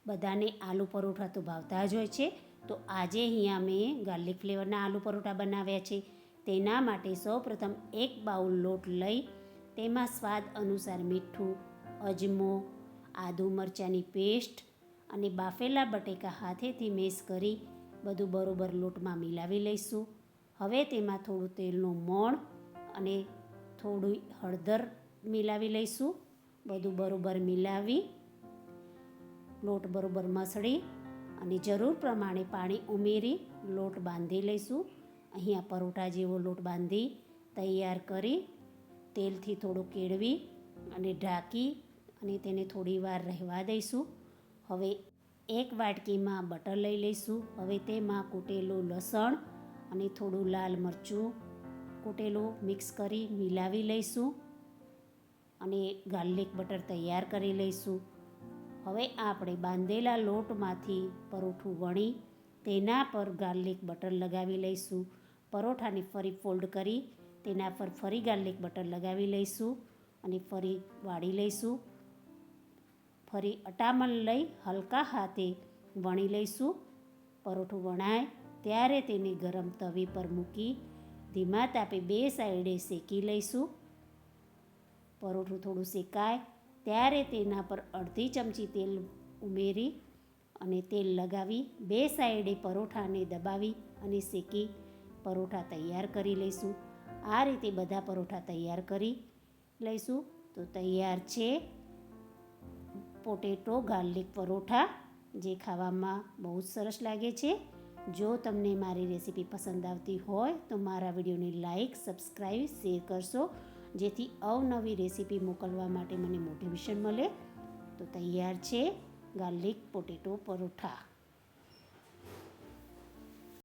બધાને આલુ પરોઠા તો ભાવતા જ હોય છે, તો આજે અહીંયા મેં ગાર્લિક ફ્લેવરના આલુ પરોઠા બનાવ્યા છે. તેના માટે સૌપ્રથમ 1 બાઉલ લોટ લઈ તેમાં સ્વાદ અનુસાર મીઠું, અજમો, આદુ મરચાંની પેસ્ટ અને બાફેલા બટેકા હાથેથી મેશ કરી બધું બરોબર લોટમાં મિલાવી લઈશું. હવે તેમાં થોડું તેલનું મોણ અને થોડું હળદર મિલાવી લઈશું. બધું બરોબર મિલાવી લોટ બરોબર મસળી અને જરૂર પ્રમાણે પાણી ઉમેરી લોટ બાંધી લઈશું. અહીંયા પરોઠા જેવો લોટ બાંધી તૈયાર કરી તેલથી થોડું કેળવી અને ઢાંકી અને તેને થોડી વાર રહેવા દઈશું. હવે એક વાટકીમાં બટર લઈ લઈશું. હવે તેમાં કૂટેલું લસણ અને થોડું લાલ મરચું કૂટેલું મિક્સ કરી મિલાવી લઈશું અને ગાર્લિક બટર તૈયાર કરી લઈશું. હવે આપણે બાંધેલા લોટમાંથી પરોઠું વણી તેના પર ગાર્લિક બટર લગાવી લઈશું. પરોઠાને ફરી ફોલ્ડ કરી તેના પર ફરી ગાર્લિક બટર લગાવી લઈશું અને ફરી વાળી લઈશું. ફરી અટામણ લઈ હલકા હાથે વણી લઈશું. પરોઠું વણાય ત્યારે તેને ગરમ તવી પર મૂકી ધીમા તાપે 2 સાઈડે શેકી લઈશું. પરોઠું થોડું શેકાય ત્યારે તેના પર અડધી ચમચી તેલ ઉમેરી અને તેલ લગાવી 2 સાઈડે પરોઠાને દબાવી અને શેકી પરોઠા તૈયાર કરી લઈશું. આ રીતે બધા પરોઠા તૈયાર કરી લઈશું. તો તૈયાર છે પોટેટો ગાર્લિક પરોઠા, જે ખાવામાં બહુ જ સરસ લાગે છે. જો તમને મારી રેસીપી પસંદ આવતી હોય તો મારા વિડીયોને લાઈક, સબસ્ક્રાઈબ, શેર કરશો, જેથી અવનવી રેસીપી મોકલવા માટે મને મોટિવેશન મળે. તો તૈયાર છે ગાર્લિક પોટેટો પરોઠા.